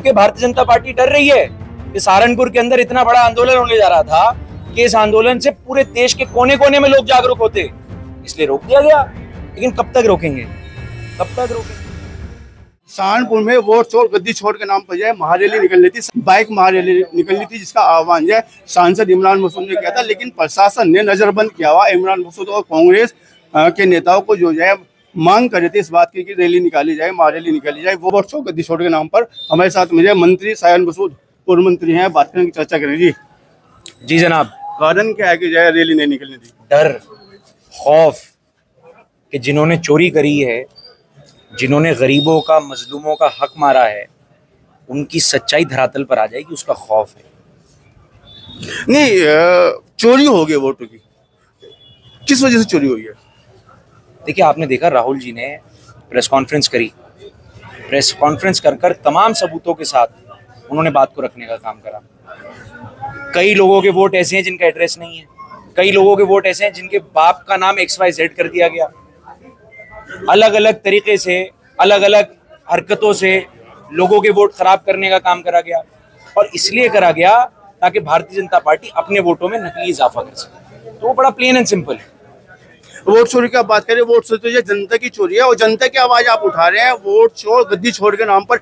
क्योंकि भारतीय जनता पार्टी डर रही है कि सहारनपुर के अंदर इतना बड़ा आंदोलन होने जा रहा था कि इस आंदोलन से पूरे देश के कोने कोने में लोग जागरूक होते, इसलिए रोक दिया गया। लेकिन कब तक रोकेंगे, कब तक रोकेंगे? सहारनपुर में वोट छोड़ गद्दी छोड़ के नाम पर जो है महारैली निकलनी थी, बाइक महारैली निकलनी थी, जिसका आह्वान जो है सांसद इमरान मसूद ने किया था। लेकिन प्रशासन ने नजरबंद किया हुआ इमरान मसूद और कांग्रेस के नेताओं को जो है मांग कर रहे थे इस बात की कि रैली निकाली जाए, महारैली निकाली जाए। वो वोट छोड़ गद्दी छोड़ के नाम पर हमारे साथ मुझे मंत्री सायन मसूद पूर्व मंत्री हैं, बात करने की चर्चा करें। जी जनाब। कारण क्या है कि जो है रैली नहीं निकलनी थी? डर, खौफ कि जिन्होंने चोरी करी है, जिन्होंने गरीबों का, मजलूमों का हक मारा है, उनकी सच्चाई धरातल पर आ जाएगी, उसका खौफ है। नहीं, चोरी हो गई वोटों की, किस वजह से चोरी हुई है? देखिए, आपने देखा राहुल जी ने प्रेस कॉन्फ्रेंस करी, प्रेस कॉन्फ्रेंस कर कर तमाम सबूतों के साथ उन्होंने बात को रखने का काम करा। कई लोगों के वोट ऐसे हैं जिनका एड्रेस नहीं है, कई लोगों के वोट ऐसे हैं जिनके बाप का नाम XYZ कर दिया गया। अलग अलग तरीके से, अलग अलग हरकतों से लोगों के वोट खराब करने का काम करा गया, और इसलिए करा गया ताकि भारतीय जनता पार्टी अपने वोटों में नकली इजाफा कर सके। तो वो बड़ा प्लेन एंड सिंपल है। वोट चोरी की आप बात करें, वोट चोरी तो ये जनता की चोरी है और जनता की आवाज आप उठा रहे हैं वोट चोर गद्दी छोड़ के नाम पर।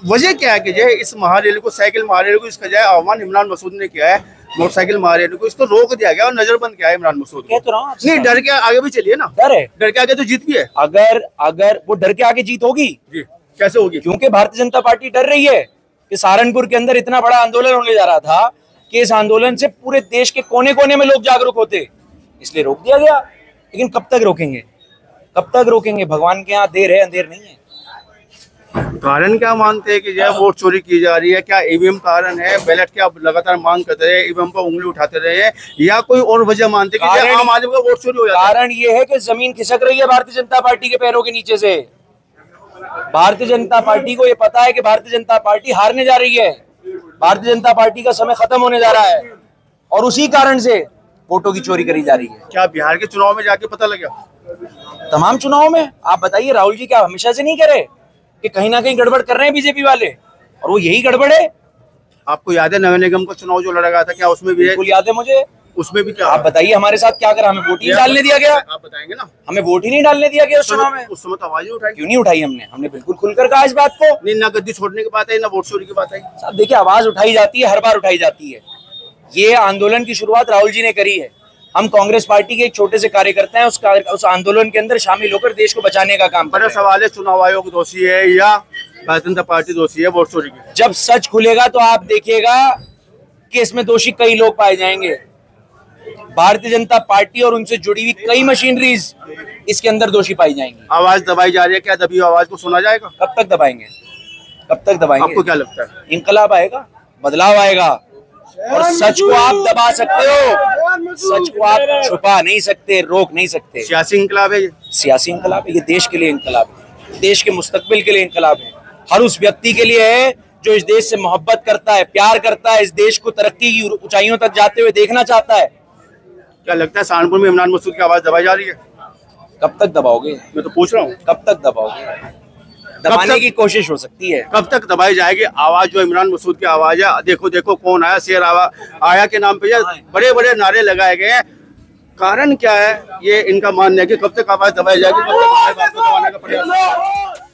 वजह क्या है कि जो इस महारैली को, साइकिल महारैली को, इसका जो है आह्वान इमरान मसूद ने किया है, मोटरसाइकिल महारैली को, इसको रोक दिया गया और नजरबंद किया है इमरान मसूद। कह तो रहा हूं, नहीं, डर के आगे भी चलिए ना। डर है, डर के आगे तो जीत भी है। अगर वो डर के आगे जीत होगी जी, कैसे होगी? क्योंकि भारतीय जनता पार्टी डर रही है कि सहारनपुर के अंदर इतना बड़ा आंदोलन होने जा रहा था कि इस आंदोलन से पूरे देश के कोने कोने में लोग जागरूक होते, इसलिए रोक दिया गया। लेकिन कब तक रोकेंगे, कब तक रोकेंगे? भगवान के यहाँ देर है, अंधेर नहीं है। कारण क्या मानते हैं कि जो वोट चोरी की जा रही है? क्या ईवीएम कारण है? बैलेट की आप लगातार मांग करते रहे, ईवीएम पर उंगली उठाते रहे, या कोई और वजह मानते हैं कि आम आदमी का वोट चोरी हो जाता है? कारण ये है कि जमीन खिसक रही है भारतीय जनता पार्टी के पैरों के नीचे से। भारतीय जनता पार्टी को ये पता है कि भारतीय जनता पार्टी हारने जा रही है, भारतीय जनता पार्टी का समय खत्म होने जा रहा है, और उसी कारण से वोटों की चोरी करी जा रही है। क्या बिहार के चुनाव में जाके पता लगा? तमाम चुनाव में आप बताइए, राहुल जी क्या हमेशा से नहीं करे कि कहीं ना कहीं गड़बड़ कर रहे हैं बीजेपी वाले, और वो यही गड़बड़ है। आपको याद है नगर निगम का चुनाव जो लड़ा गया था, क्या उसमें भी? बिल्कुल याद है मुझे। उसमें भी क्या? आप बताइए हमारे साथ क्या करा? हमें वोट ही डालने दिया गया। आप बताएंगे ना। हमें वोट ही नहीं डालने दिया गया उस चुनाव में। उस समय तो आवाज ही उठाई। क्यों नहीं उठाई? हमने बिल्कुल खुलकर कहा इस बात को। नहीं, ना गद्दी छोड़ने की बात है, ना वोट चोरी की बात है। साहब देखिए, आवाज उठाई जाती है, हर बार उठाई जाती है। ये आंदोलन की शुरुआत राहुल जी ने करी है। हम कांग्रेस पार्टी के एक छोटे से कार्यकर्ता हैं, उस आंदोलन के अंदर शामिल होकर देश को बचाने का काम कर रहे हैं। बड़ा सवाल है, चुनाव आयोग दोषी है या भारतीय जनता पार्टी दोषी है वोट चोरी की? जब सच खुलेगा तो आप देखिएगा कि इसमें दोषी कई लोग पाए जाएंगे। भारतीय जनता पार्टी और उनसे जुड़ी हुई कई मशीनरीज इसके अंदर दोषी पाई जाएंगी। आवाज दबाई जा रही है, क्या दबी आवाज को सुना जाएगा? कब तक दबाएंगे, कब तक दबाएंगे? आपको क्या लगता है? इंकलाब आएगा, बदलाव आएगा, और सच को आप दबा सकते हो, सच को आप छुपा नहीं सकते, रोक नहीं सकते। सियासी इंकलाब है ये? सियासी इंकलाब है, ये देश के लिए इंकलाब है, देश के मुस्तकबिल के लिए इंकलाब है, हर उस व्यक्ति के लिए है जो इस देश से मोहब्बत करता है, प्यार करता है, इस देश को तरक्की की ऊंचाइयों तक जाते हुए देखना चाहता है। क्या लगता है सहारनपुर में इमरान मसूद की आवाज दबाई जा रही है? कब तक दबाओगे? मैं तो पूछ रहा हूँ, कब तक दबाओगे? दबाने की कोशिश हो सकती है। कब तक दबाई जाएगी आवाज जो इमरान मसूद की आवाज है? देखो देखो कौन आया, शेर आया के नाम पे बड़े बड़े नारे लगाए गए हैं। कारण क्या है? ये इनका मानना है कि कब तक आवाज दबाई जाएगी, कब तक दबाने का प्रयास?